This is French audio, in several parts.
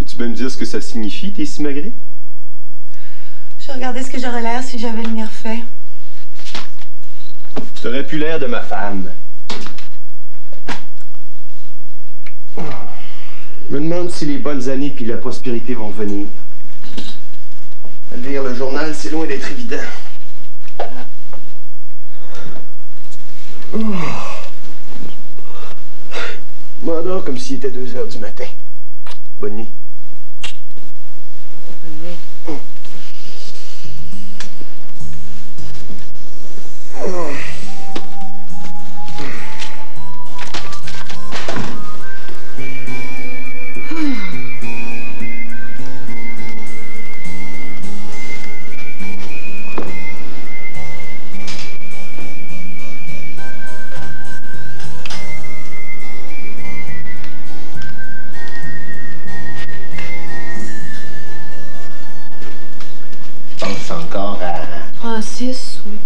Peux-tu bien me dire ce que ça signifie, tes simagrées? Je regardais ce que j'aurais l'air si j'avais le mien refait. T'aurais pu l'air de ma femme. Je me demande si les bonnes années puis la prospérité vont venir. Lire le journal, c'est loin d'être évident. Je m'endors comme s'il était 2 heures du matin. Bonne nuit. Bonne nuit. Encore à... Francis, oui.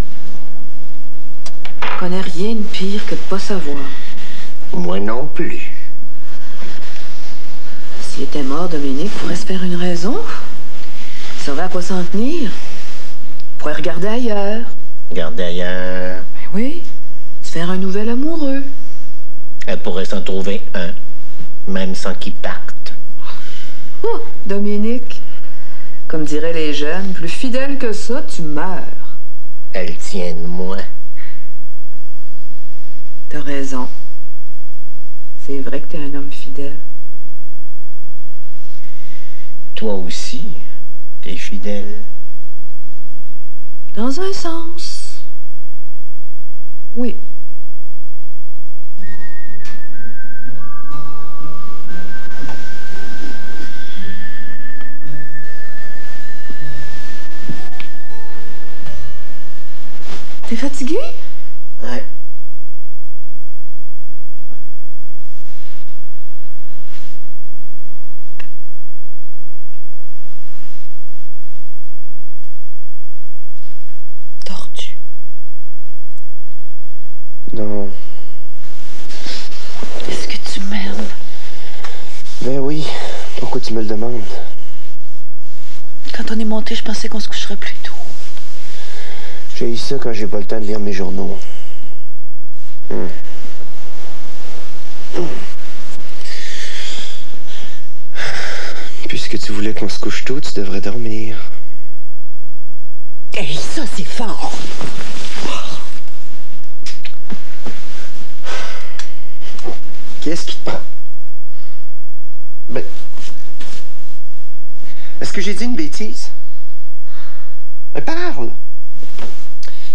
Je connais rien de pire que de pas savoir. Moi non plus. S'il était mort, Dominique pourrait se faire une raison. Il saurait à quoi s'en tenir. Il pourrait regarder ailleurs. Regarder ailleurs. Ben oui. Se faire un nouvel amoureux. Elle pourrait s'en trouver un, même sans qu'il parte. Oh, Dominique. Comme diraient les jeunes, plus fidèle que ça, tu meurs. Elle tient de moi. T'as raison. C'est vrai que t'es un homme fidèle. Toi aussi, t'es fidèle. Dans un sens. Oui. T'es fatigué? Ouais. Tordu. Non. Est-ce que tu m'aimes? Ben oui. Pourquoi tu me le demandes? Quand on est monté, je pensais qu'on se coucherait plus tôt. J'ai eu ça quand j'ai pas le temps de lire mes journaux. Puisque tu voulais qu'on se couche tôt, tu devrais dormir. Hey, ça, c'est fort! Qu'est-ce qui te prend? Ben... Est-ce que j'ai dit une bêtise? Ben, parle!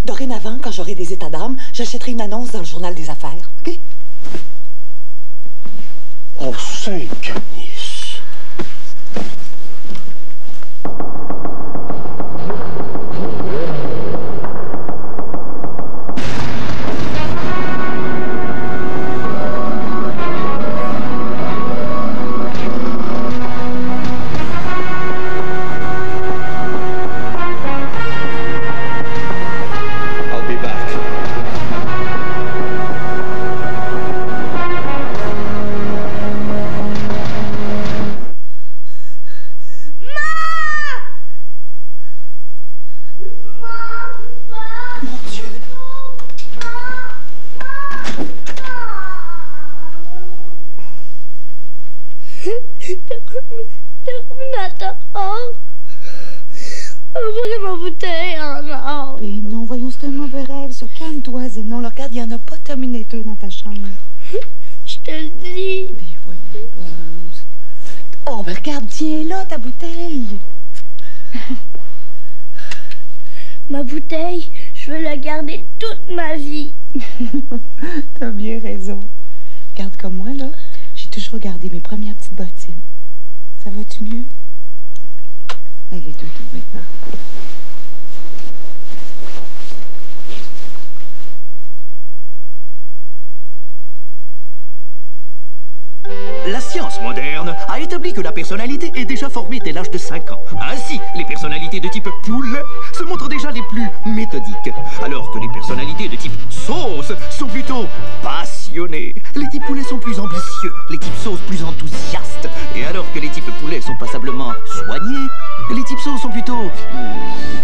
Dorénavant, quand j'aurai des états d'âme, j'achèterai une annonce dans le journal des affaires, OK? Oh, Saint-Canis! Terminator. Envoyez ma bouteille en or. Mais non, voyons, c'est un mauvais rêve, ça. Calme-toi, Zénon. Là, regarde, il n'y en a pas de Terminator dans ta chambre. Je te le dis. Mais voyons donc. Oh, ben regarde, tiens là, ta bouteille. Ma bouteille, je veux la garder toute ma vie. T'as bien raison. Regarde comme moi, là. J'ai toujours gardé mes premières petites bottines. Ça va-tu mieux? Elle est doudou maintenant. La science moderne a établi que la personnalité est déjà formée dès l'âge de 5 ans. Ainsi, les personnalités de type poulet se montrent déjà les plus méthodiques, alors que les personnalités de type sauce sont plutôt passionnées. Les types poulets sont plus ambitieux, les types sauce plus enthousiastes, Et alors que les types poulets sont passablement soignés, les types sauts sont plutôt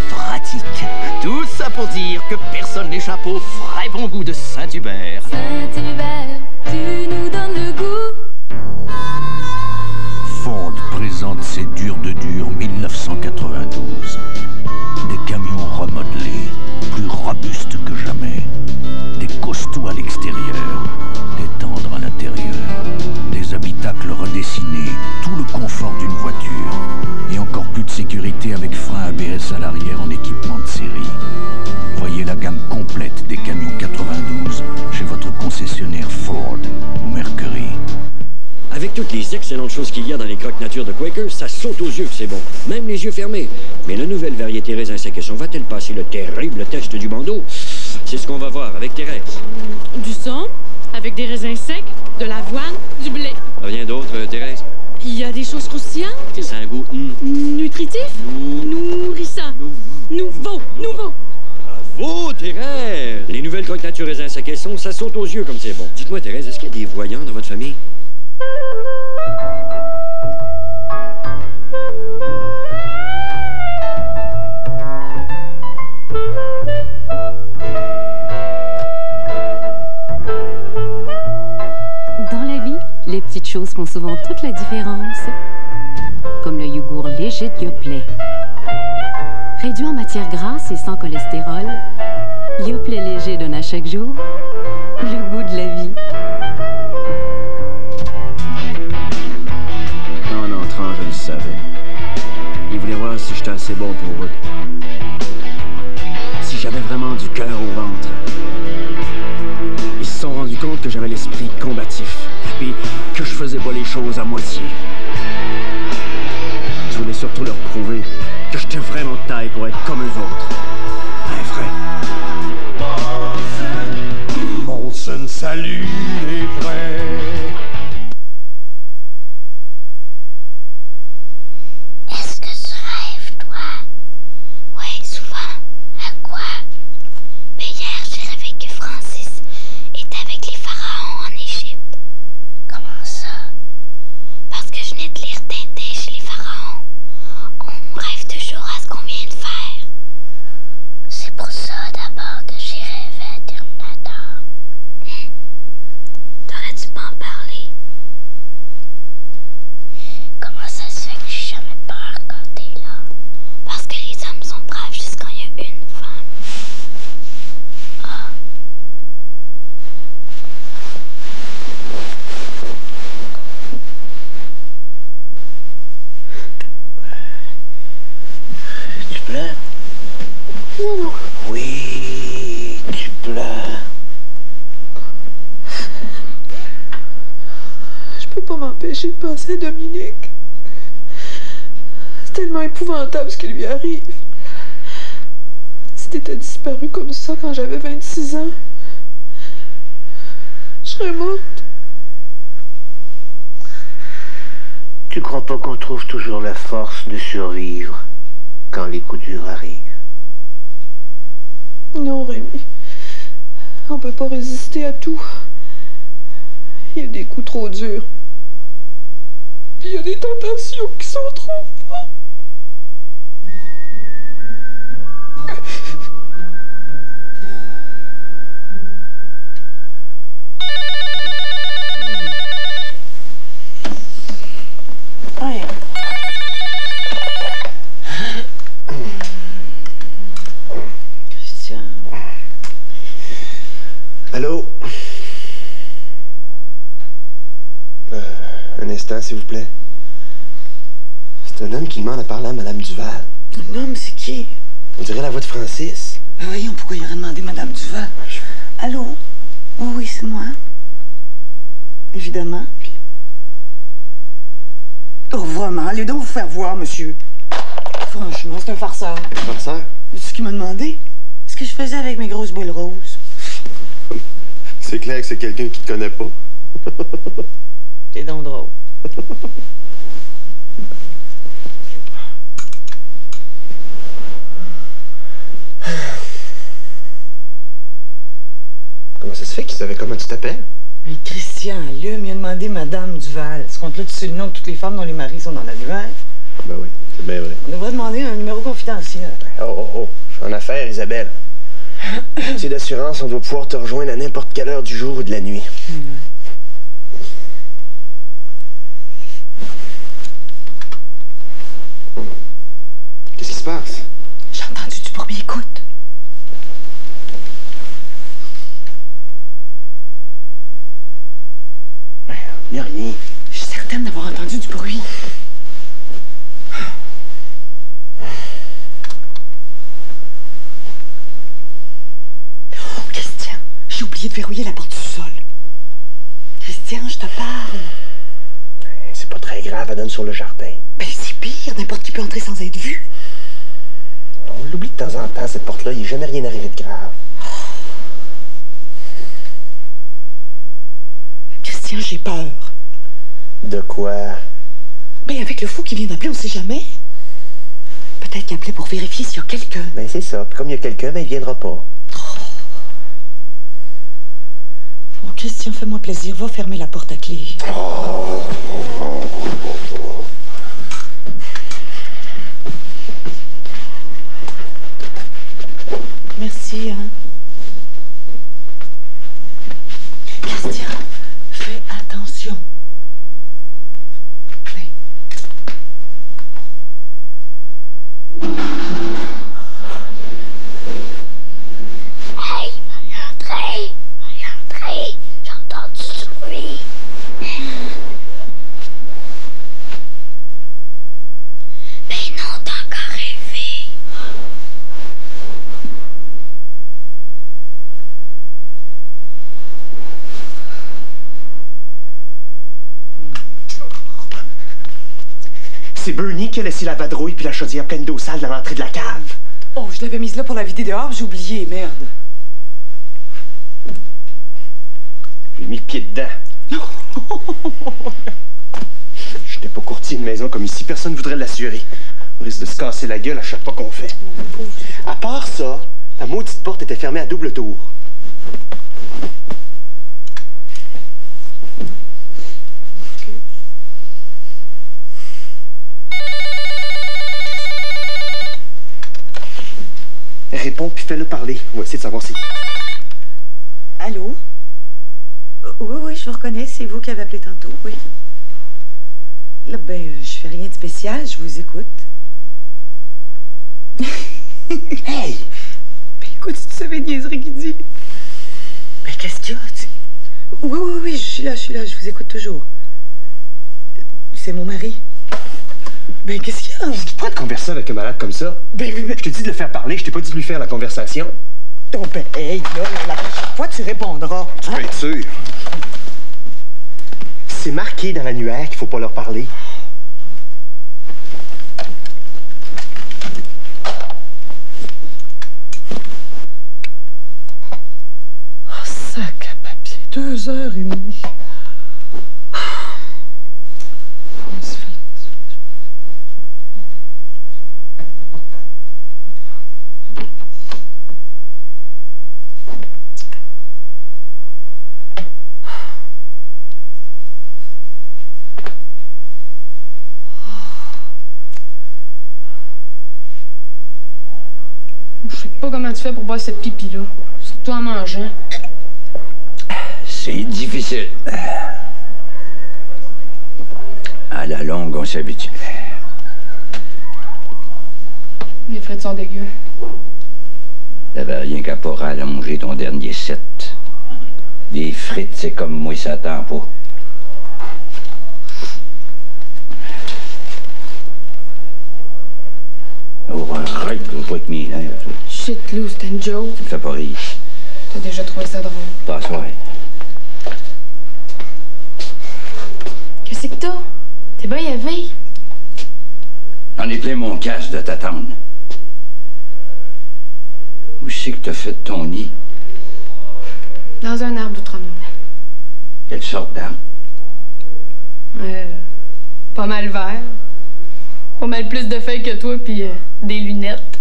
pratiques. Tout ça pour dire que personne n'échappe au vrai bon goût de Saint-Hubert. Saint-Hubert, tu nous donnes le goût. Ford présente ses durs de dur 1992. Des camions remodelés, plus robustes que jamais. Des costauds à l'extérieur, des tendres à l'intérieur. Des habitacles redessinés, tout le confort d'une voiture. Et encore plus de sécurité avec frein ABS à l'arrière en équipement de série. Voyez la gamme complète des camions 92 chez votre concessionnaire Ford au Mercury. Avec toutes les excellentes choses qu'il y a dans les croque-nature de Quaker, ça saute aux yeux que c'est bon. Même les yeux fermés. Mais la nouvelle variété raisin séquesson va-t-elle passer le terrible test du bandeau? C'est ce qu'on va voir avec Thérèse. Du son, avec des raisins secs, de l'avoine, du blé. Rien d'autre, Thérèse? Il y a des choses croustillantes. Et c'est un goût nutritif. Nourrissant. Nouveau. Bravo, Thérèse! Les nouvelles croque-nature raisin séquesson, ça saute aux yeux comme c'est bon. Dites-moi, Thérèse, est-ce qu'il y a des voyants dans votre famille? Dans la vie, les petites choses font souvent toute la différence. Comme le yogourt léger de Yoplait. Réduit en matière grasse et sans cholestérol, Yoplait léger donne à chaque jour le goût de la vie. En entrant, je le savais. Ils voulaient voir si j'étais assez bon pour eux. Si j'avais vraiment du cœur au ventre. Ils se sont rendus compte que j'avais l'esprit combatif. Puis que je faisais pas les choses à moitié. Je voulais surtout leur prouver que j'étais vraiment de taille pour être comme eux autres. Un vrai. Molson, salut les vrais. Est-ce que tu rêves, toi? Oui, souvent. À quoi? Mais hier, j'ai rêvé que Francis est avec les pharaons en Égypte. Comment ça? Parce que je venais de lire Tintin chez les pharaons. On rêve toujours à ce qu'on vient de faire. C'est pour ça d'abord que j'ai rêvé à Terminator. T'aurais dû m'en parler. Comment ça se fait que j'ai jamais peur quand t'es là? Parce que les hommes sont braves jusqu'à quand il y a une femme. Ah. Tu pleures? Non. Oui, tu pleures. Je peux pas m'empêcher de penser à Dominique. C'est tellement épouvantable ce qui lui arrive. Si t'étais disparu comme ça quand j'avais 26 ans, je serais morte. Tu crois pas qu'on trouve toujours la force de survivre quand les coups durs arrivent? Non, Rémi. On peut pas résister à tout. Il y a des coups trop durs. Il y a des tentations qui sont trop fortes. Ouais. Christian. Allô? Un instant, s'il vous plaît. C'est un homme qui demande à parler à Madame Duval. Un homme, c'est qui? On dirait la voix de Francis. Ben voyons, pourquoi il aurait demandé Madame Duval? Allô? Oui, c'est moi. Évidemment. Oh, vraiment, allez donc vous faire voir, monsieur. Franchement, c'est un farceur. Un farceur? C'est ce qu'il m'a demandé. Ce que je faisais avec mes grosses boules roses. C'est clair que c'est quelqu'un qui te connaît pas. T'es donc drôle. Comment ça se fait qu'il savait comment tu t'appelles? Mais Christian, allume, il a demandé Madame Duval. Ce compte-là, tu sais le nom de toutes les femmes dont les maris sont dans l'annuaire? Ben oui, c'est bien vrai. On devrait demander un numéro confidentiel. Oh, je suis en affaires, Isabelle. Tu sais, d'assurance, on doit pouvoir te rejoindre à n'importe quelle heure du jour ou de la nuit. Qu'est-ce qui se passe? J'ai entendu du bruit, écoute. Il n'y a rien. Je suis certaine d'avoir entendu du bruit. Oh, Christian, j'ai oublié de verrouiller la porte du sol. Christian, je te parle. C'est pas très grave, elle donne sur le jardin. Ben, c'est pire, n'importe qui peut entrer sans être vu. On l'oublie de temps en temps, cette porte-là, il n'est jamais rien arrivé de grave. Christian, j'ai peur. De quoi? Ben, avec le fou qui vient d'appeler, on sait jamais. Peut-être qu'il appelait pour vérifier s'il y a quelqu'un. Ben, c'est ça. Puis comme il y a quelqu'un, ben, il viendra pas. Oh, Christian, fais-moi plaisir. Va fermer la porte à clé. Merci, hein. Christian, fais attention. Hey, va rentrer. J'ai entendu du bruit. Ben non, t'as encore rêvé. C'est Bernie qui a laissé la vadrouille puis la chaudière pleine d'eau sale dans l'entrée de la cave. Oh, je l'avais mise là pour la vider dehors, j'ai oublié, merde. J'ai mis le pied dedans. J'étais pas courtier de maison comme ici, personne ne voudrait l'assurer. On risque de se casser la gueule à chaque pas qu'on fait. À part ça, ta maudite porte était fermée à double tour. Réponds puis fais-le parler. On va essayer de savoir si... Allô? Oui, je vous reconnais. C'est vous qui avez appelé tantôt, oui. Là, ben, je fais rien de spécial. Je vous écoute. Hey! Ben, écoute, si tu savais les niaiseries qu'il dit. Ben, qu'est-ce qu'il y a? Oui, je suis là. Je vous écoute toujours. C'est mon mari. Ben, qu'est-ce qu'il y a? Est-ce qu'il pourrait te converser avec un malade comme ça? Ben, Je t'ai dit de le faire parler, je t'ai pas dit de lui faire la conversation. Oh, ben, hey, là, la prochaine fois, tu répondras. Tu peux être sûr. C'est marqué dans l'annuaire qu'il faut pas leur parler. Oh, sac à papier. 2h30. Je sais pas comment tu fais pour boire cette pipi-là. Surtout en mangeant. C'est difficile. À la longue, on s'habitue. Les frites sont dégueu. T'avais rien qu'à pas rallonger ton dernier set. Des frites, c'est comme moi, ça attend pas. Oh, arrête, je vois avec mes nerfs. Shit, Lou, c'était une joke. Tu me fais pas rire. T'as déjà trouvé ça drôle. Pas soir. Qu'est-ce que t'as? T'es bien éveillé? J'en ai plein mon casque de t'attendre. Où c'est que t'as fait ton nid? Dans un arbre d'Outremont. Quelle sorte d'arbre? Pas mal vert. Pas mal plus de feuilles que toi, puis des lunettes.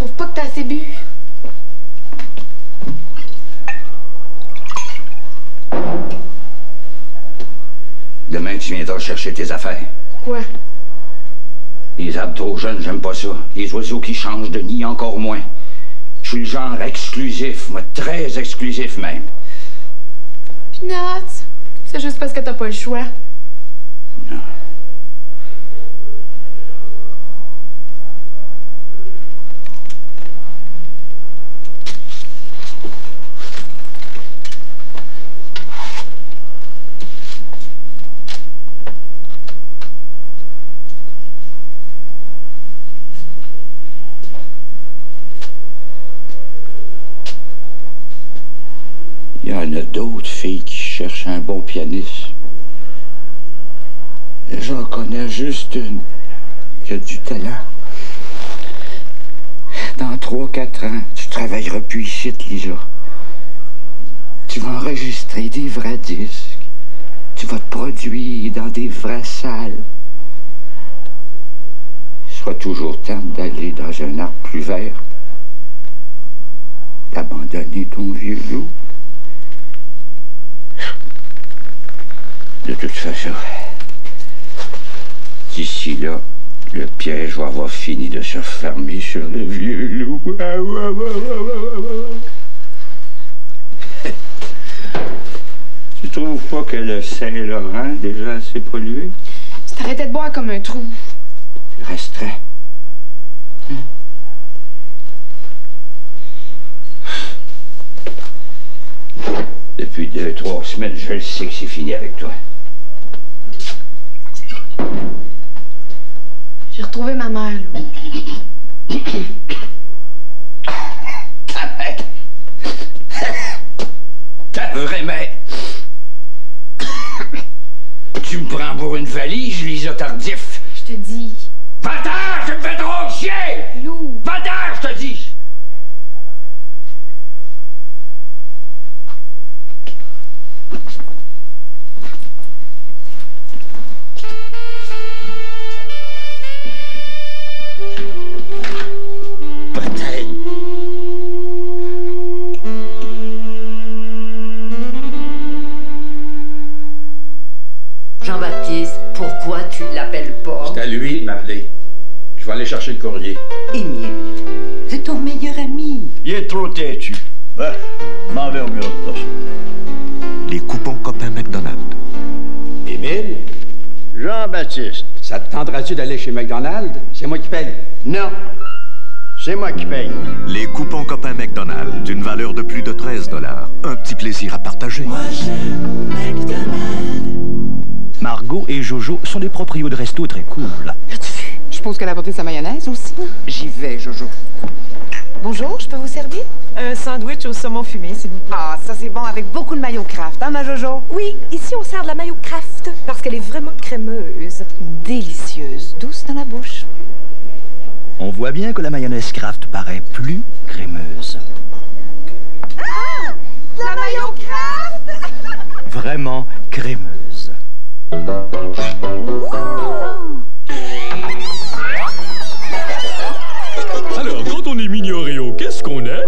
trouve pas que t'as assez bu. Demain, tu viendras chercher tes affaires. Pourquoi? Les arbres trop jeunes, j'aime pas ça. Les oiseaux qui changent de nid, encore moins. Je suis le genre exclusif, moi, très exclusif même. Peanuts, c'est juste parce que t'as pas le choix. Non. Il y en a d'autres filles qui cherchent un bon pianiste. J'en connais juste une qui a du talent. Dans 3-4 ans, tu travailleras plus ici, Lisa. Tu vas enregistrer des vrais disques. Tu vas te produire dans des vraies salles. Il sera toujours temps d'aller dans un arbre plus vert, d'abandonner ton vieux loup. De toute façon, d'ici là, le piège va avoir fini de se refermer sur le vieux loup. Tu trouves pas que le Saint-Laurent est déjà assez pollué? Tu t'arrêtais de boire comme un trou. Tu resterais. Depuis 2-3 semaines, je le sais que c'est fini avec toi. J'ai retrouvé ma mère, Lou. Ta mère! Ta vraie mère! Tu me prends pour une valise, Lisa Tardif? Je te dis. Va-t'en, tu me fais trop chier! Lou! Va-t'en, je te dis! Jean-Baptiste, pourquoi tu l'appelles pas? C'est à lui de m'appeler. Je vais aller chercher le courrier. Émile, c'est ton meilleur ami. Il est trop têtu. Ouais, m'en vais au bureau de poste. Les coupons copains McDonald's. Émile? Jean-Baptiste. Ça te tenteras-tu d'aller chez McDonald's? C'est moi qui paye. Non. C'est moi qui paye. Les coupons copains McDonald's, d'une valeur de plus de 13 $. Un petit plaisir à partager. Moi j'aime McDonald's. Margot et Jojo sont des proprios de resto très cool. Je suppose qu'elle a apporté sa mayonnaise aussi. J'y vais, Jojo. Bonjour, je peux vous servir? Un sandwich au saumon fumé, s'il vous plaît. Ah, ça c'est bon avec beaucoup de mayo Kraft, hein, ma Jojo? Oui, ici on sert de la mayo Kraft parce qu'elle est vraiment crémeuse. Délicieuse, douce dans la bouche. On voit bien que la mayonnaise Kraft paraît plus crémeuse. Ah! La mayo Kraft! Vraiment crémeuse. Alors, quand on est mini Oreo, qu'est-ce qu'on est?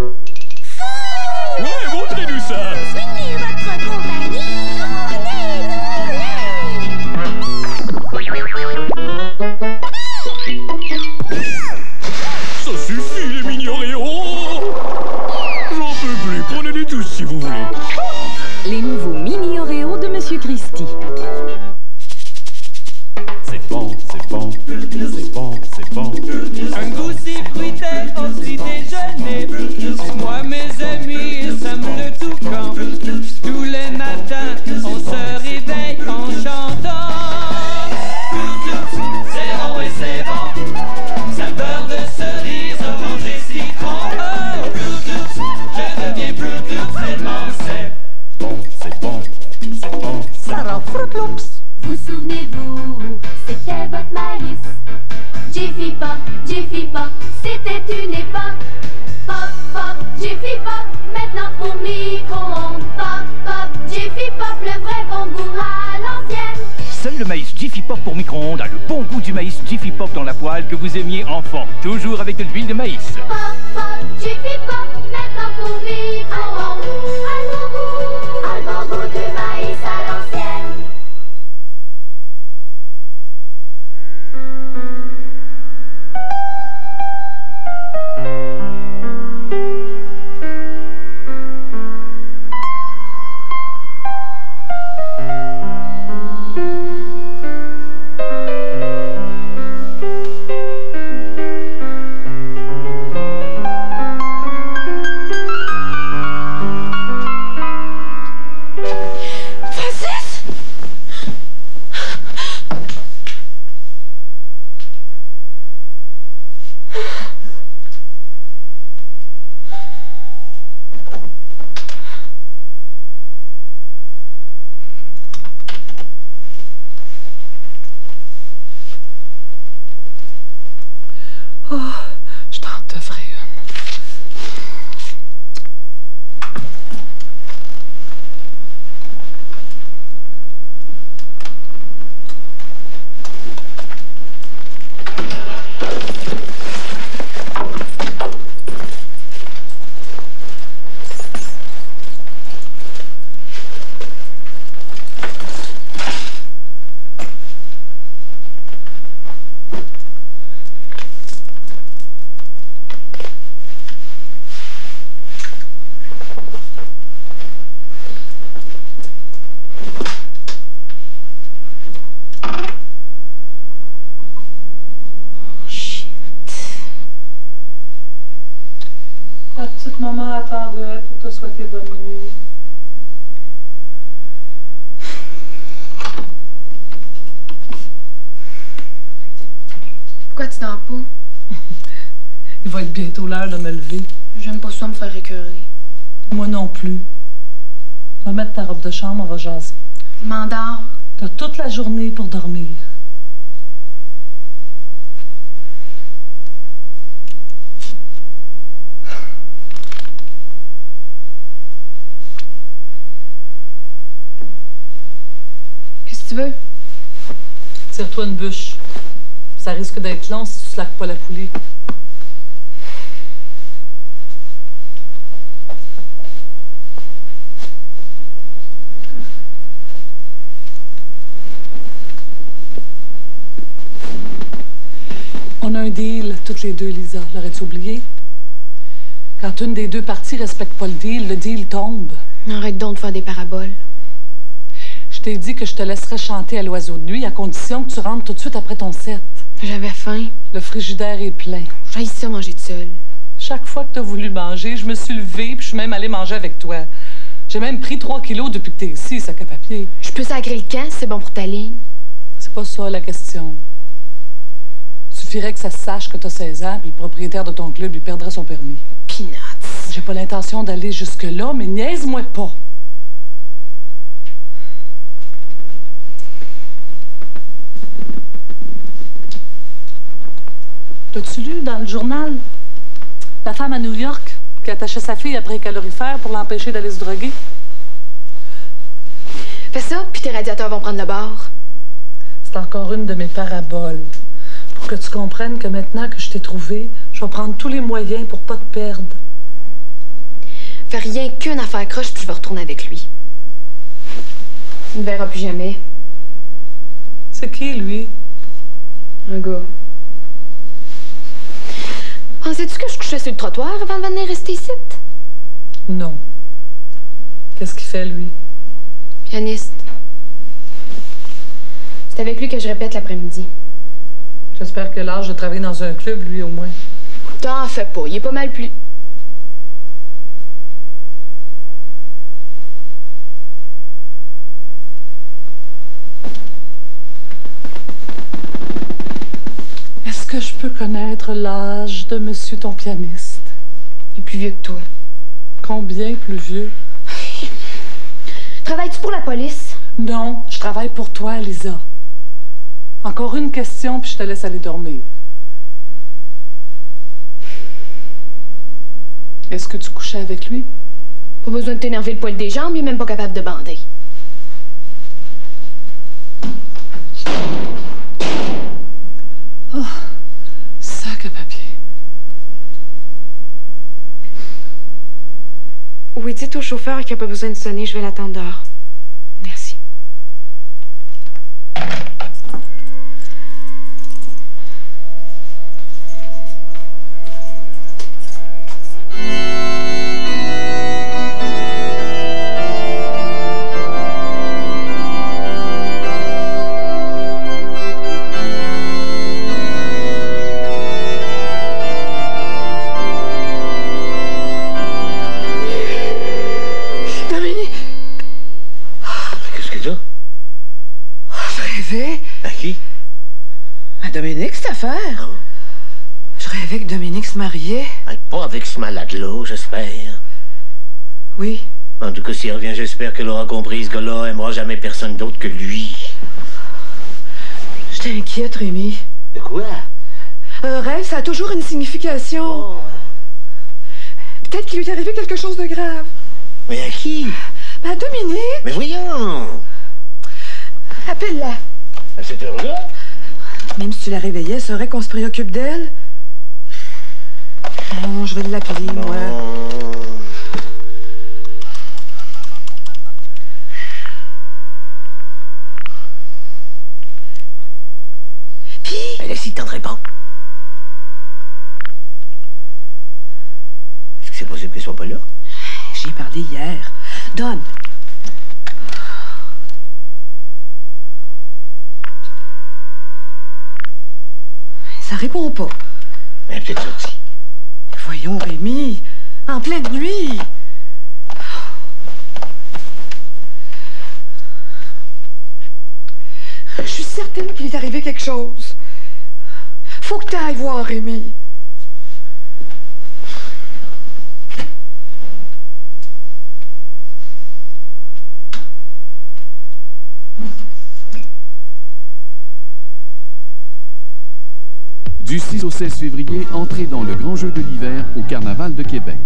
Ouais, montrez-nous ça! Suivez votre compagnie, Ça suffit, les mini Oreo! J'en peux plus, prenez-les tous si vous voulez. Les nouveaux mini Oreo de Monsieur Christie. C'est bon, c'est bon, c'est bon, c'est bon. Un goût si fruité au petit déjeuner. Moi, mes amis, ça me le tout quand. Tous les matins, on se réveille en chantant. C'est bon et c'est bon. Saveur de cerise, orange et citron. Oh, je deviens Bluetooth tellement c'est bon, c'est bon, c'est bon. Ça rend Fruit-Loops. Vous souvenez-vous, c'était votre maïs. Jiffy Pop, c'était une époque. Pop, pop, Jiffy Pop, maintenant au micro-ondes. Pop, pop, Jiffy Pop, le vrai bon goût à l'ancienne. Seul le maïs Jiffy Pop pour micro-ondes a le bon goût du maïs Jiffy Pop dans la poêle que vous aimiez enfant. Toujours avec de l'huile de maïs. Pop, suffit pas maintenant pour vivre. Un bambou de maïs à l'ancienne. La petite maman attendait pour te souhaiter bonne nuit. Pourquoi tu dors pas? Il va être bientôt l'heure de me lever. J'aime pas ça me faire écœurer. Moi non plus. Va mettre ta robe de chambre, on va jaser. Je m'endors. T'as toute la journée pour dormir. Qu'est-ce que tu veux? Tire-toi une bûche. Ça risque d'être long si tu slaques pas la poulie. On a un deal, toutes les deux, Lisa. L'aurais-tu oublié? Quand une des deux parties respecte pas le deal tombe. Arrête donc de faire des paraboles. Je t'ai dit que je te laisserais chanter à l'oiseau de nuit à condition que tu rentres tout de suite après ton set. J'avais faim. Le frigidaire est plein. J'haïs ça manger toute seule. Chaque fois que t'as voulu manger, je me suis levée puis je suis même allée manger avec toi. J'ai même pris 3 kilos depuis que t'es ici, sac à papier. Je peux sacrer le camp, c'est bon pour ta ligne. C'est pas ça la question. Suffirait que ça se sache que t'as 16 ans puis le propriétaire de ton club lui perdrait son permis. Peanuts. J'ai pas l'intention d'aller jusque-là, mais niaise-moi pas. T'as-tu lu dans le journal la femme à New York qui attachait sa fille après un calorifère pour l'empêcher d'aller se droguer? Fais ça, puis tes radiateurs vont prendre le bord. C'est encore une de mes paraboles. Pour que tu comprennes que maintenant que je t'ai trouvé, je vais prendre tous les moyens pour pas te perdre. Fais rien qu'une affaire croche, puis je vais retourner avec lui. Tu ne verras plus jamais. C'est qui, lui? Un gars. Pensais-tu que je couchais sur le trottoir avant de venir rester ici? Non. Qu'est-ce qu'il fait, lui? Pianiste. C'est avec lui que je répète l'après-midi. J'espère que l'âge de travailler dans un club, lui, au moins. T'en fais pas, il est pas mal plus... Est-ce que je peux connaître l'âge de monsieur ton pianiste? Il est plus vieux que toi. Combien plus vieux? Travailles-tu pour la police? Non, je travaille pour toi, Lisa. Encore une question, puis je te laisse aller dormir. Est-ce que tu couchais avec lui? Pas besoin de t'énerver le poil des jambes, il est même pas capable de bander. Oh, sac à papier. Oui, dites au chauffeur qu'il n'a pas besoin de sonner, je vais l'attendre dehors. Merci. À qui? À Dominique, cette affaire. Je rêvais que Dominique se mariait. Pas avec ce malade-là, j'espère. Oui. En tout cas, s'il revient, j'espère qu'elle aura compris ce gars-là aimera jamais personne d'autre que lui. Je t'inquiète, Rémi. De quoi? Un rêve, ça a toujours une signification. Oh. Peut-être qu'il lui est arrivé quelque chose de grave. Mais à qui? Ben, à Dominique. Mais voyons! Appelle-la. À cette heure-là? Même si tu la réveillais, elle saurait qu'on se préoccupe d'elle. Non, je vais l'appeler, moi. Puis... Elle est si tendrait pas. Est-ce que c'est possible qu'elle soit pas là? J'y ai parlé hier. Donne. Ça répond pas. Elle est peut-être sortie. Voyons, Rémi. En pleine nuit. Je suis certaine qu'il est arrivé quelque chose. Faut que tu ailles voir, Rémi. Du 6 au 16 février, entrez dans le grand jeu de l'hiver au Carnaval de Québec.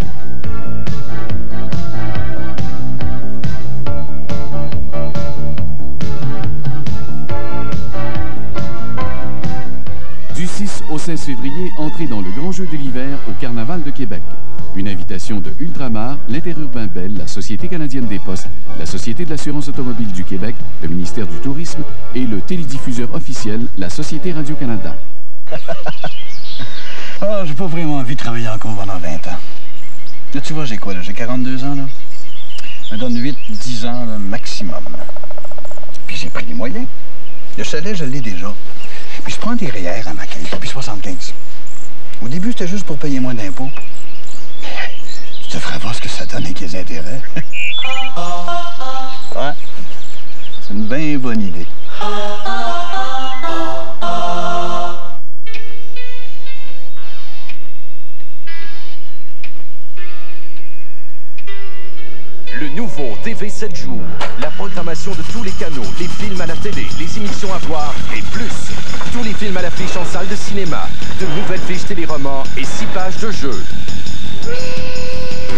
Du 6 au 16 février, entrez dans le grand jeu de l'hiver au Carnaval de Québec. Une invitation de Ultramar, l'Interurbain Bell, la Société canadienne des postes, la Société de l'assurance automobile du Québec, le ministère du Tourisme et le télédiffuseur officiel, la Société Radio-Canada. Ah, j'ai pas vraiment envie de travailler encore pendant 20 ans. Là, tu vois, j'ai quoi, là? J'ai 42 ans, là. Je me donne 8-10 ans, là, maximum. Puis j'ai pris les moyens. Le chalet, je l'ai déjà. Puis je prends des REER à ma caisse depuis 75. Au début, c'était juste pour payer moins d'impôts. Tu te feras voir ce que ça donne avec les intérêts. Ouais. C'est une bien bonne idée. Le nouveau TV 7 jours. La programmation de tous les canaux, les films à la télé, les émissions à voir et plus. Tous les films à l'affiche en salle de cinéma, de nouvelles fiches téléromans et 6 pages de jeux.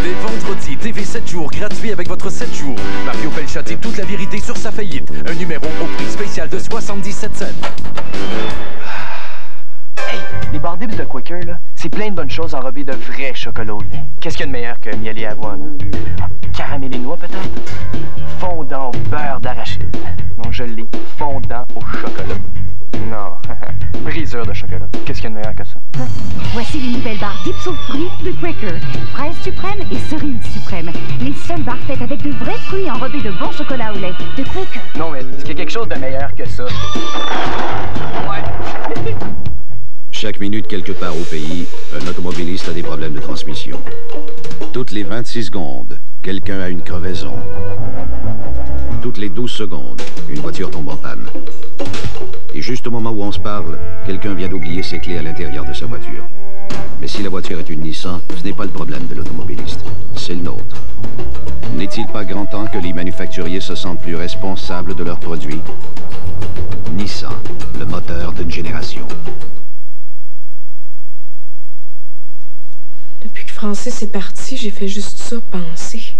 Dès vendredi, TV 7 jours, gratuit avec votre 7 jours. Mario Pelchat et toute la vérité sur sa faillite. Un numéro au prix spécial de 77 cents. Hey, les bardibles de Quaker, là, c'est plein de bonnes choses enrobées de vrai chocolat au lait. Qu'est-ce qu'il y a de meilleur que miel et avoine? Caramel et noix, peut-être? Fondant au beurre d'arachide. Non, je l'ai. Fondant au chocolat. Non, briseur de chocolat. Qu'est-ce qu'il y a de meilleur que ça? Voici les nouvelles barres dips aux fruits de Quaker. Fraises suprêmes et cerises suprêmes. Les seules barres faites avec de vrais fruits enrobés de bon chocolat au lait. De Quaker. Non, mais est-ce qu'il y a quelque chose de meilleur que ça? Ouais. Chaque minute quelque part au pays, un automobiliste a des problèmes de transmission. Toutes les 26 secondes, quelqu'un a une crevaison. Toutes les 12 secondes, une voiture tombe en panne. Et juste au moment où on se parle, quelqu'un vient d'oublier ses clés à l'intérieur de sa voiture. Mais si la voiture est une Nissan, ce n'est pas le problème de l'automobiliste, c'est le nôtre. N'est-il pas grand temps que les manufacturiers se sentent plus responsables de leurs produits? Nissan, le moteur d'une génération. Depuis que Francis est parti, j'ai fait juste ça, penser.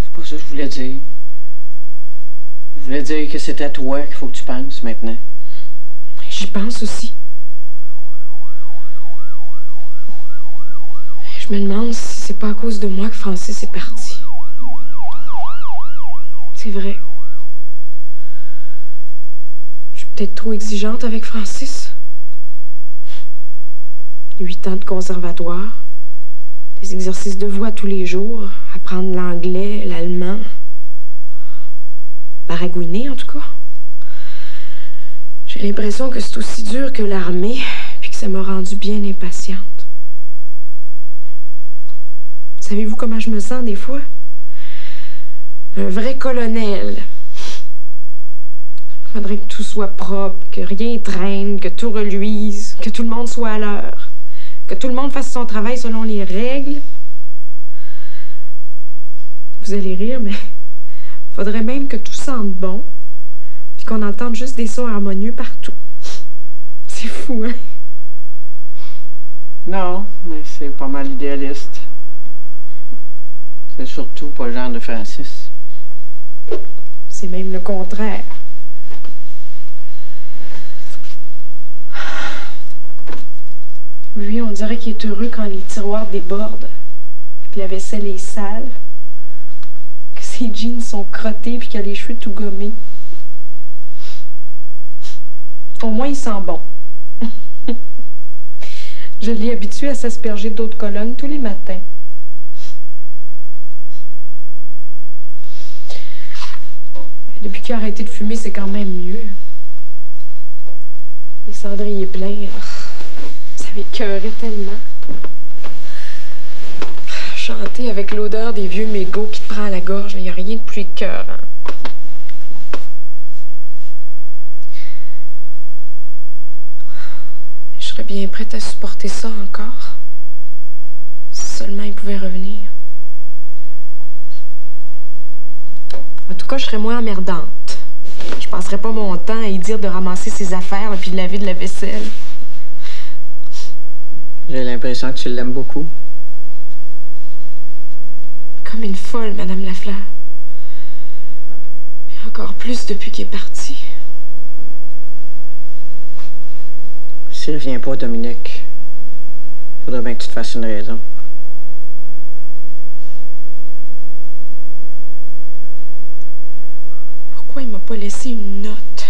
C'est pas ça que je voulais dire. Je voulais dire que c'est à toi qu'il faut que tu penses maintenant. J'y pense aussi. Je me demande si c'est pas à cause de moi que Francis est parti. C'est vrai. Je suis peut-être trop exigeante avec Francis. 8 ans de conservatoire, des exercices de voix tous les jours, apprendre l'anglais, l'allemand. Baragouiner, en tout cas. J'ai l'impression que c'est aussi dur que l'armée, puis que ça m'a rendue bien impatiente. Savez-vous comment je me sens des fois? Un vrai colonel. Faudrait que tout soit propre, que rien traîne, que tout reluise, que tout le monde soit à l'heure, que tout le monde fasse son travail selon les règles. Vous allez rire, mais faudrait même que tout sente bon, puis qu'on entende juste des sons harmonieux partout. C'est fou, hein? Non, mais c'est pas mal idéaliste. C'est surtout pas le genre de Francis. C'est même le contraire. Lui, on dirait qu'il est heureux quand les tiroirs débordent, que la vaisselle est sale, que ses jeans sont crottés puis qu'il a les cheveux tout gommés. Au moins, il sent bon. Je l'ai habitué à s'asperger d'eau de Cologne tous les matins. Depuis qu'il a arrêté de fumer, c'est quand même mieux. Les cendriers pleins, ça m'écœurait tellement. Chanter avec l'odeur des vieux mégots qui te prend à la gorge, il n'y a rien de plus écœurant. Je serais bien prête à supporter ça encore. Si seulement il pouvait revenir. En tout cas, je serais moins emmerdante. Je passerais pas mon temps à y dire de ramasser ses affaires puis de laver de la vaisselle. J'ai l'impression que tu l'aimes beaucoup. Comme une folle, Madame Lafleur. Et encore plus depuis qu'il est parti. S'il revient pas, Dominique, faudrait bien que tu te fasses une raison. Pourquoi il m'a pas laissé une note?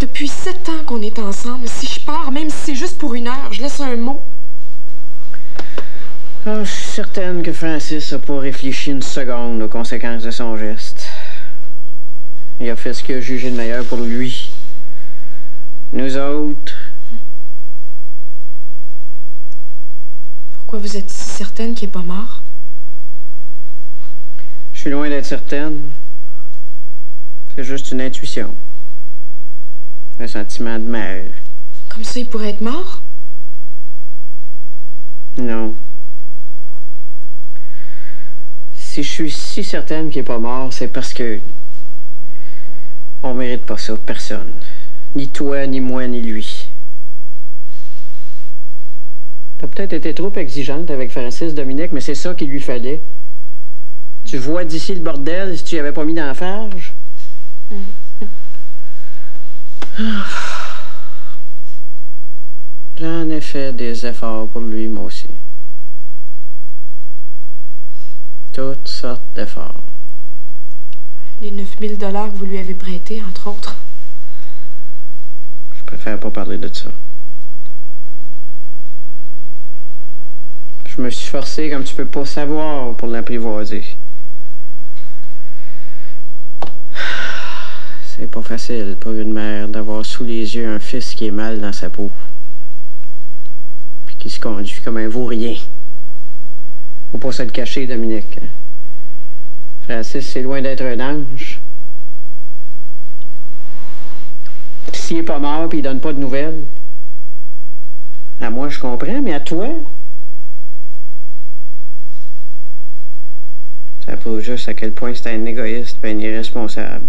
Depuis 7 ans qu'on est ensemble, si je pars, même si c'est juste pour 1 heure, je laisse un mot. Oh, je suis certaine que Francis n'a pas réfléchi une seconde aux conséquences de son geste. Il a fait ce qu'il a jugé de meilleur pour lui. Nous autres... Pourquoi vous êtes si certaine qu'il n'est pas mort? Je suis loin d'être certaine. C'est juste une intuition. Un sentiment de mère. Comme ça, il pourrait être mort? Non. Si je suis si certaine qu'il n'est pas mort, c'est parce que... on mérite pas ça, personne. Ni toi, ni moi, ni lui. T'as peut-être été trop exigeante avec Francis, Dominique, mais c'est ça qu'il lui fallait. Tu vois d'ici le bordel si tu y avais pas mis dans la farge? J'en ai fait des efforts pour lui, moi aussi. Toutes sortes d'efforts. Les 9000 $ que vous lui avez prêtés, entre autres. Je préfère pas parler de ça. Je me suis forcé comme tu peux pas savoir pour l'apprivoiser. C'est pas facile pour une mère d'avoir sous les yeux un fils qui est mal dans sa peau. Puis qui se conduit comme un vaurien. Faut pas se le cacher, Dominique. Francis, c'est loin d'être un ange. Puis s'il est pas mort puis il donne pas de nouvelles, à moi je comprends, mais à toi? Ça prouve juste à quel point c'est un égoïste et un irresponsable.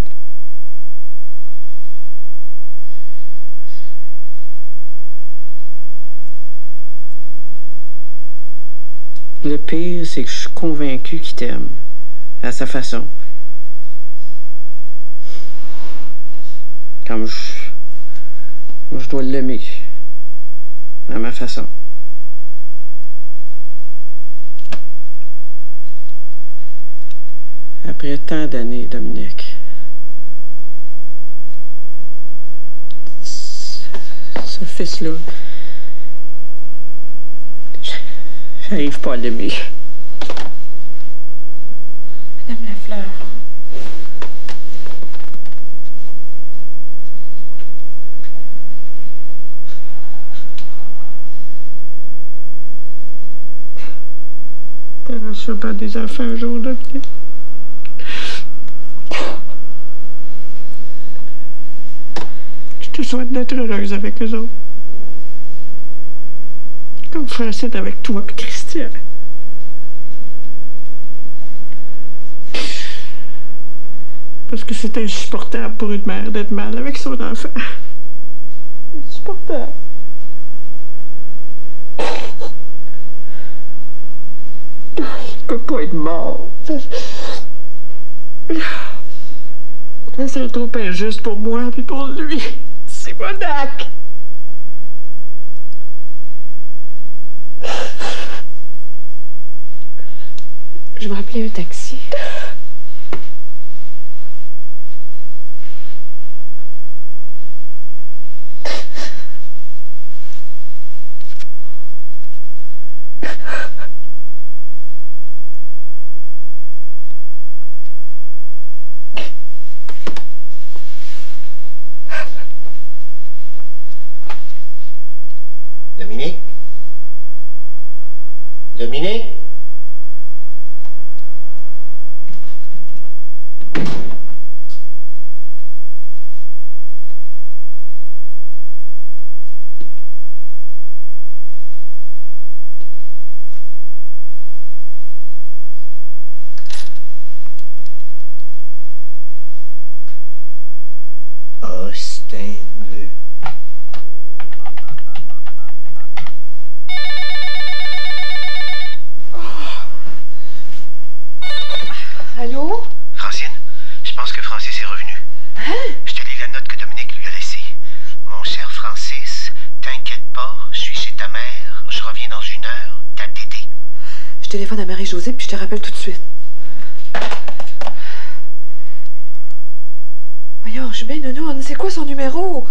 Le pire, c'est que je suis convaincu qu'il t'aime. À sa façon. Comme je dois l'aimer. À ma façon. Après tant d'années, Dominique. Ce fils-là, j'arrive pas à l'aimer. Madame Lafleur. T'auras sûrement des enfants un jour, Dominique. Je te souhaite d'être heureuse avec eux autres. Comme Francine avec toi et Christian. Parce que c'est insupportable pour une mère d'être mal avec son enfant. Insupportable. Il peut pas être mort. Ça serait trop injuste pour moi et pour lui. C'est Monac. Je vais appeler un taxi. Dominique? Dominique? Austin veut. Allô? Francine, je pense que Francis est revenu. Hein? Je te lis la note que Dominique lui a laissée. Mon cher Francis, t'inquiète pas, je suis chez ta mère, je reviens dans 1 heure, ta Dédé. Je téléphone à Marie-Josée puis je te rappelle tout de suite. Voyons, je suis bien nounoune. C'est quoi son numéro?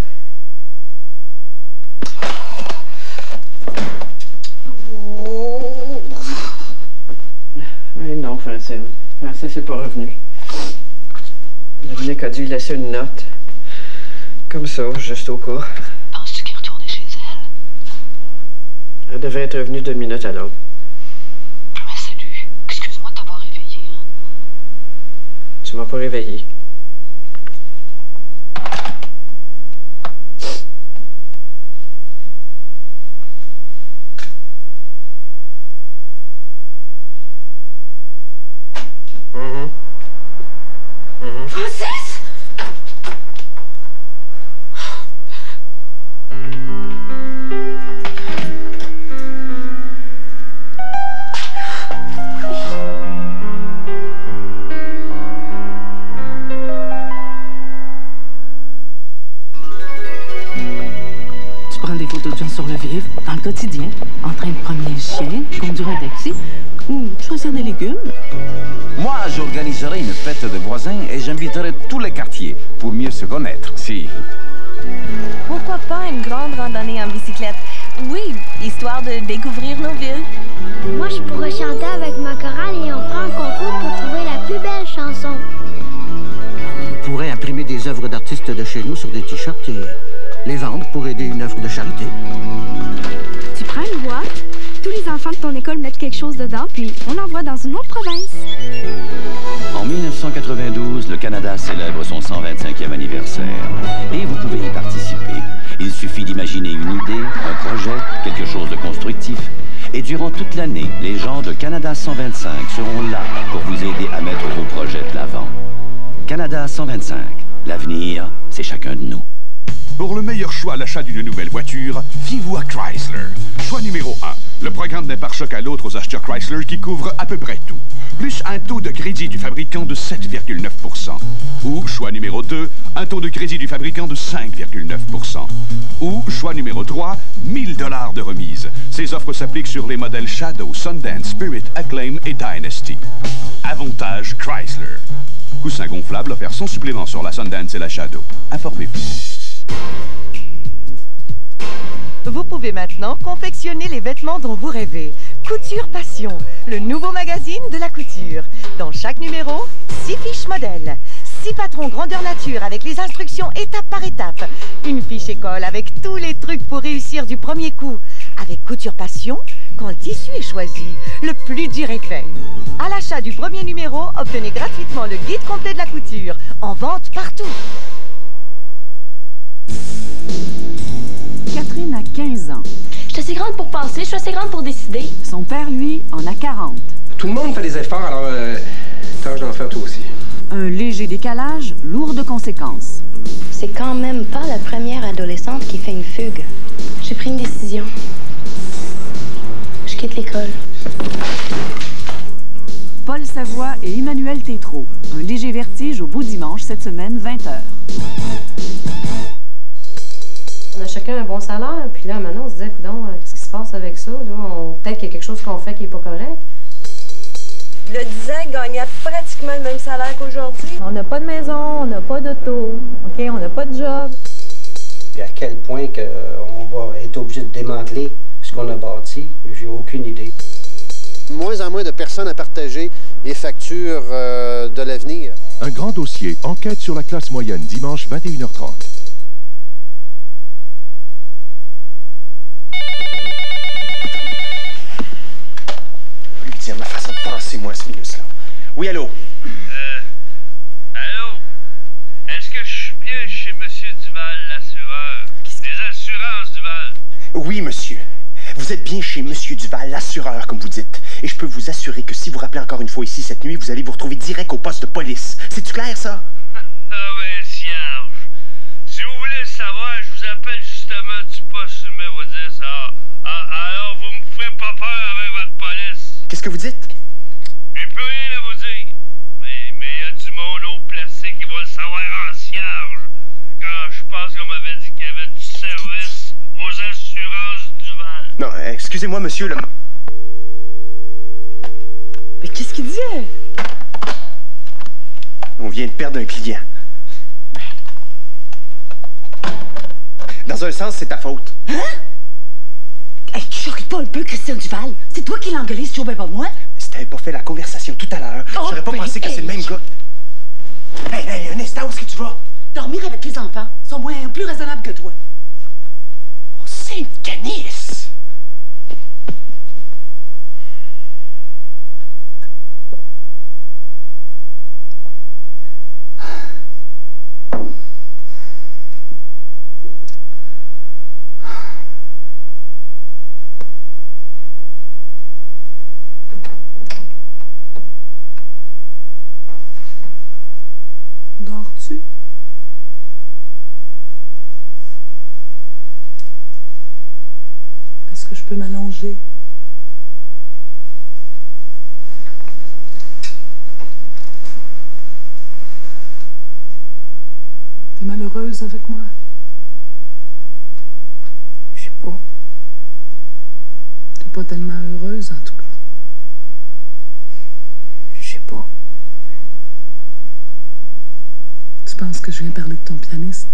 Oh. Mais non, Francine. Francine n'est pas revenu. Dominique a dû lui laisser une note. Comme ça, juste au cas. Penses-tu qu'elle est retournée chez elle? Elle devait être revenue 2 minutes à l'autre. Mais salut. Excuse-moi de t'avoir réveillé, hein. Tu m'as pas réveillé. Francis! Tu prends des photos de gens sur le vif, dans le quotidien, en train de promener le chien, conduire un taxi ou choisir des légumes. Moi, j'organiserai une fête de voisins et j'inviterai tous les quartiers pour mieux se connaître. Si. Pourquoi pas une grande randonnée en bicyclette? Oui, histoire de découvrir nos villes. Moi, je pourrais chanter avec ma chorale et on fera un concours pour trouver la plus belle chanson. On pourrait imprimer des œuvres d'artistes de chez nous sur des t-shirts et les vendre pour aider une œuvre de charité. Tu prends une boîte, tous les enfants de ton école mettent quelque chose dedans, puis on l'envoie dans une autre province. En 1992, le Canada célèbre son 125e anniversaire. Et vous pouvez y participer. Il suffit d'imaginer une idée, un projet, quelque chose de constructif. Et durant toute l'année, les gens de Canada 125 seront là pour vous aider à mettre vos projets de l'avant. Canada 125, l'avenir, c'est chacun de nous. Pour le meilleur choix à l'achat d'une nouvelle voiture, fiez-vous à Chrysler. Choix numéro 1. Le programme d'un pare-choc à l'autre aux acheteurs Chrysler qui couvre à peu près tout. Plus un taux de crédit du fabricant de 7,9%. Ou, choix numéro 2, un taux de crédit du fabricant de 5,9%. Ou, choix numéro 3, 1000 $ de remise. Ces offres s'appliquent sur les modèles Shadow, Sundance, Spirit, Acclaim et Dynasty. Avantage Chrysler. Coussin gonflable offert sans supplément sur la Sundance et la Shadow. Informez-vous. Vous pouvez maintenant confectionner les vêtements dont vous rêvez. Couture Passion, le nouveau magazine de la couture. Dans chaque numéro, 6 fiches modèles. 6 patrons grandeur nature avec les instructions étape par étape. Une fiche école avec tous les trucs pour réussir du premier coup. Avec Couture Passion, quand le tissu est choisi, le plus dur est fait. À l'achat du premier numéro, obtenez gratuitement le guide complet de la couture. En vente partout. Catherine a 15 ans. Je suis assez grande pour penser, je suis assez grande pour décider. Son père, lui, en a 40. Tout le monde fait des efforts, alors tâche d'en faire toi aussi. Un léger décalage, lourd de conséquences. C'est quand même pas la première adolescente qui fait une fugue. J'ai pris une décision. Je quitte l'école. Paul Savoie et Emmanuel Tétrault. Un léger vertige au beau dimanche cette semaine, 20h. On a chacun un bon salaire, puis là, maintenant, on se disait, coudonc, qu'est-ce qui se passe avec ça? Peut-être qu'il y a quelque chose qu'on fait qui n'est pas correct. Le 10 ans gagnait pratiquement le même salaire qu'aujourd'hui. On n'a pas de maison, on n'a pas d'auto, OK, on n'a pas de job. Et à quel point on va être obligé de démanteler ce qu'on a bâti, j'ai aucune idée. Moins en moins de personnes à partager les factures de l'avenir. Un grand dossier, enquête sur la classe moyenne, dimanche 21h30. Lui dire ma façon de penser, moi, ce minus-là. Oui, allô? Allô? Est-ce que je suis bien chez M. Duval, l'assureur? Les assurances Duval? Oui, monsieur. Vous êtes bien chez Monsieur Duval, l'assureur, comme vous dites. Et je peux vous assurer que si vous rappelez encore une fois ici cette nuit, vous allez vous retrouver direct au poste de police. C'est-tu clair, ça? Ah ben, cierge. Si vous voulez savoir, je vous appelle justement du poste numéro 10. Alors, vous me ferez pas peur avec votre police. Qu'est-ce que vous dites? J'ai plus rien à vous dire. Mais il y a du monde haut placé qui va le savoir en cierge. Quand je pense qu'on m'avait dit qu'il y avait du service aux assurances Duval. Non, excusez-moi, monsieur, le... Mais qu'est-ce qu'il disait? On vient de perdre un client. Dans un sens, c'est ta faute. Hein? Hey, tu charries pas un peu, Christian Duval? C'est toi qui l'as engueulé, si tu pas moi? Si t'avais pas fait la conversation tout à l'heure, j'aurais pas pensé que c'est le même gars. Hey, un instant, où est-ce que tu vas? Dormir avec les enfants. Ils sont plus raisonnables que toi. Oh, Sainte-Canice! Dors-tu? Est-ce que je peux m'allonger? T'es malheureuse avec moi? Je sais pas. T'es pas tellement heureuse, en tout cas. Je sais pas. Tu penses que je viens parler de ton pianiste?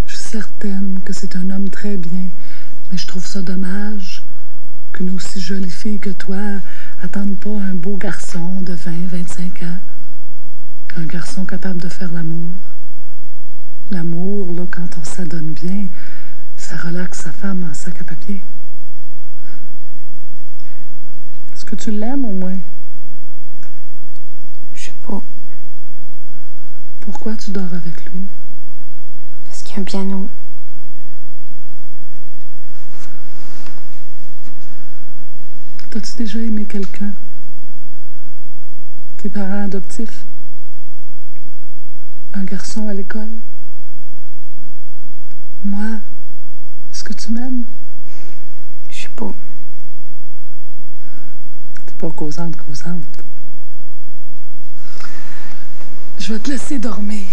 Je suis certaine que c'est un homme très bien, mais je trouve ça dommage qu'une aussi jolie fille que toi attende pas un beau garçon de 20-25 ans. Un garçon capable de faire l'amour. L'amour, là, quand on s'adonne bien, ça relaxe sa femme en sac à papier. Est-ce que tu l'aimes, au moins? Je sais pas. Pourquoi tu dors avec lui? Parce qu'il y a un piano. T'as-tu déjà aimé quelqu'un? Tes parents adoptifs? Un garçon à l'école? Moi, est-ce que tu m'aimes? Je sais pas. T'es pas causante. Je vais te laisser dormir.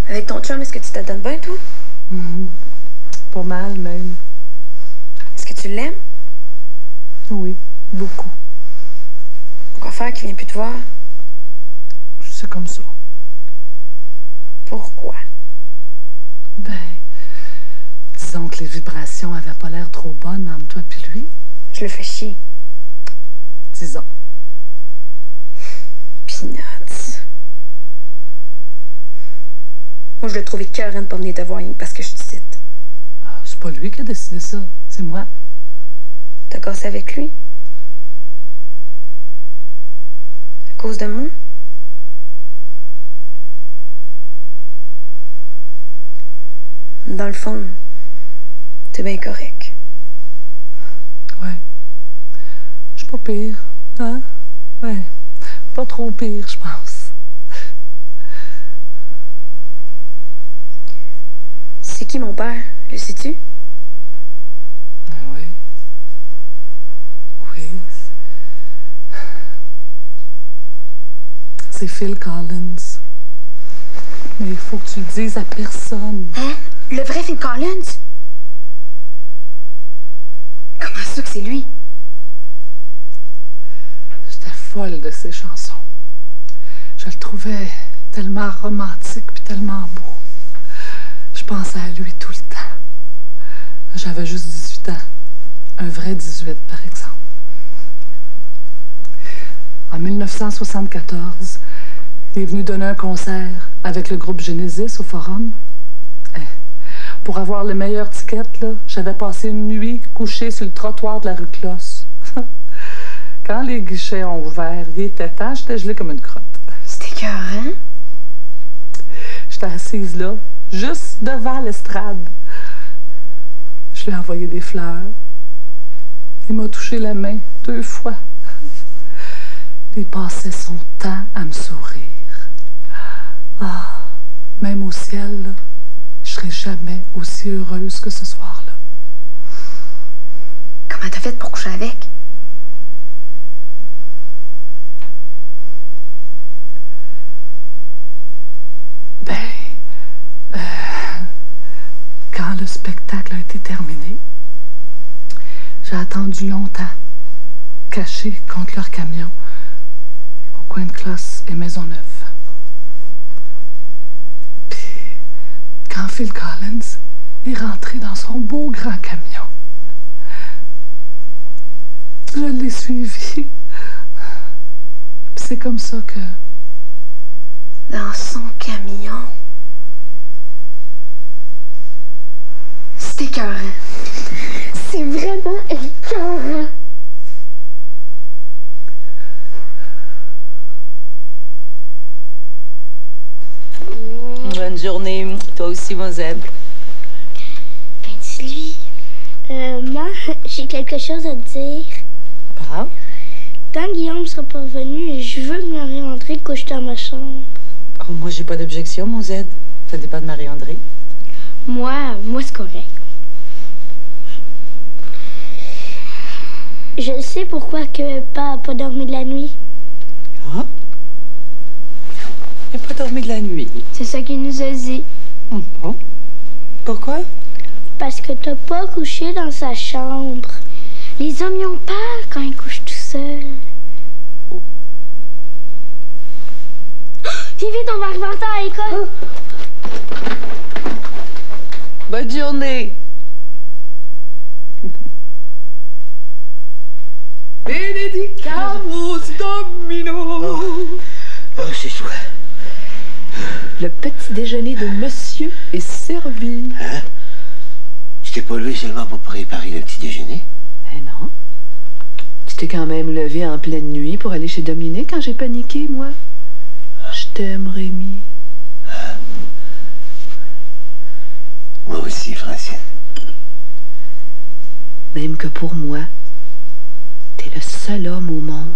Avec ton chum, est-ce que tu te donnes bien, toi? Pas mal, même. Est-ce que tu l'aimes? Oui, beaucoup. Pourquoi faire qu'il vient plus te voir? C'est comme ça. Pourquoi? Ben, disons que les vibrations avaient pas l'air trop bonnes entre toi et lui. Je le fais chier. Disons. Peanuts. Moi, je l'ai trouvé écœurant de pas venir te voir parce que je te cite. Ah, c'est pas lui qui a décidé ça, c'est moi. T'as cassé avec lui? À cause de moi? Dans le fond, t'es bien correct. Ouais. Je suis pas pire, hein? Ouais. Pas trop pire, je pense. C'est qui mon père? Le sais-tu? Oui. Oui. C'est Phil Collins. Mais il faut que tu le dises à personne. Hein? Le vrai Phil Collins? Comment ça que c'est lui? J'étais folle de ses chansons. Je le trouvais tellement romantique puis tellement beau. Je pensais à lui tout le temps. J'avais juste 18 ans. Un vrai 18, par exemple. En 1974, il est venu donner un concert avec le groupe Genesis au Forum. Pour avoir le meilleur ticket, là, j'avais passé une nuit couchée sur le trottoir de la rue Closse. Quand les guichets ont ouvert, il était temps, j'étais gelée comme une crotte. C'était écœurant. J'étais assise là, juste devant l'estrade. Je lui ai envoyé des fleurs. Il m'a touché la main 2 fois. Il passait son temps à me sourire. Ah, même au ciel, là, je serai jamais aussi heureuse que ce soir-là. Comment t'as fait pour coucher avec? Quand le spectacle a été terminé, j'ai attendu longtemps, caché contre leur camion, au coin de Closse et Maisonneuve. Puis, quand Phil Collins est rentré dans son beau grand camion, je l'ai suivi. Puis c'est comme ça que... Dans son camion... C'est écœurant. C'est vraiment écœurant. Bonne journée. Toi aussi, mon Zeb. Ben, dis-lui. Maman, j'ai quelque chose à te dire. Bravo. Tant que Guillaume sera pas revenu, je veux que Marie-André couche dans ma chambre. Oh, moi, j'ai pas d'objection, mon Z. Ça dépend de Marie-André. Moi, c'est correct. Je sais pourquoi que Papa n'a pas dormi de la nuit. Ah? Il n'a pas dormi de la nuit. C'est ça qu'il nous a dit. Bon. Pourquoi? Parce que t'as pas couché dans sa chambre. Les hommes y ont peur quand ils couchent tout seuls. Oh. Viens vite, on va arriver en temps à l'école. Bonne journée. Benedicamus Domino. Oh, c'est toi. Le petit déjeuner de monsieur est servi. Hein? Tu t'es pas levé seulement pour préparer le petit déjeuner? Eh non. Tu t'es quand même levé en pleine nuit pour aller chez Dominique quand j'ai paniqué, moi. Je t'aime, Rémi. Moi aussi, Francine. Même que pour moi, t'es le seul homme au monde.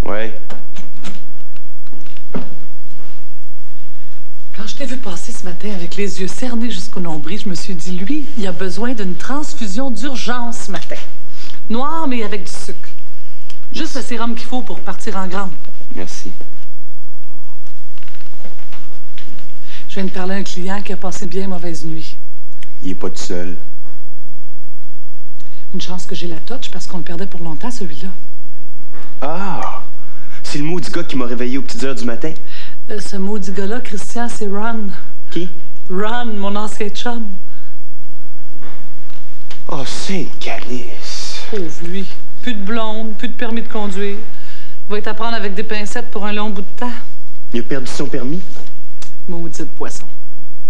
Ouais. Quand je t'ai vu passer ce matin avec les yeux cernés jusqu'au nombril, je me suis dit, lui, il a besoin d'une transfusion d'urgence ce matin. Noir, mais avec du sucre. Juste le sérum qu'il faut pour partir en grande. Merci. Je viens de parler à un client qui a passé une bien mauvaise nuit. Il est pas tout seul. Une chance que j'ai la touch parce qu'on le perdait pour longtemps, celui-là. Ah! C'est le maudit gars qui m'a réveillé aux petites heures du matin. Ce maudit gars-là, Christian, c'est Ron. Qui? Ron, mon ancien chum. Oh, c'est une calice. Pauvre lui. Plus de blonde, plus de permis de conduire. Il va être à prendre avec des pincettes pour un long bout de temps. Il a perdu son permis? Maudit poisson.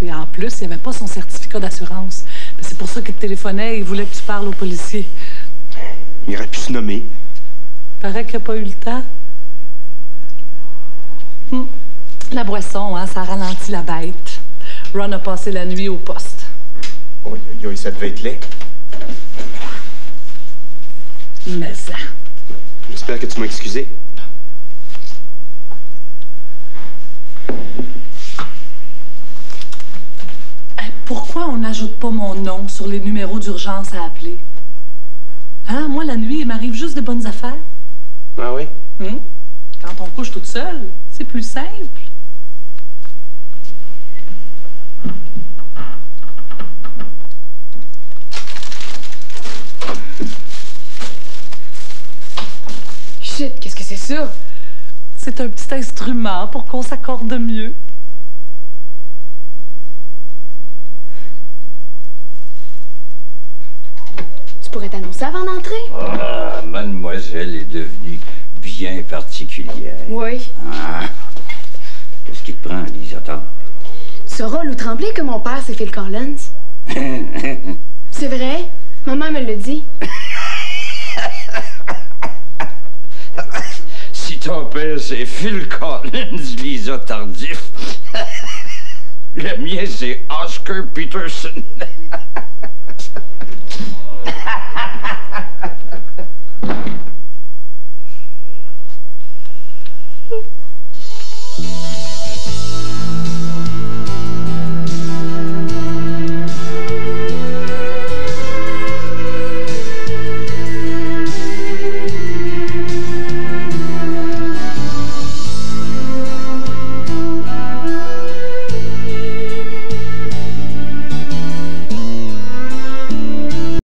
Et en plus, il n'y avait pas son certificat d'assurance. C'est pour ça qu'il te téléphonait et il voulait que tu parles aux policiers. Il aurait pu se nommer. Paraît qu'il n'a pas eu le temps. La boisson, hein, ça ralentit la bête. Ron a passé la nuit au poste. Oh, ça devait être laid. Mais ça. J'espère que tu m'as excusé. Pourquoi on n'ajoute pas mon nom sur les numéros d'urgence à appeler? Hein? Moi, la nuit, il m'arrive juste des bonnes affaires. Ah oui? Quand on couche toute seule, c'est plus simple. Shit, qu'est-ce que c'est ça? C'est un petit instrument pour qu'on s'accorde mieux. Tu pourrais t'annoncer avant d'entrer? Ah, mademoiselle est devenue bien particulière. Oui. Ah. Qu'est-ce qui te prend, Lisa? Tu sauras, Lou Tremblay, que mon père, c'est Phil Collins. C'est vrai? Maman me l'a dit. Si ton père, c'est Phil Collins, Lisa Tardif, le mien, c'est Oscar Peterson.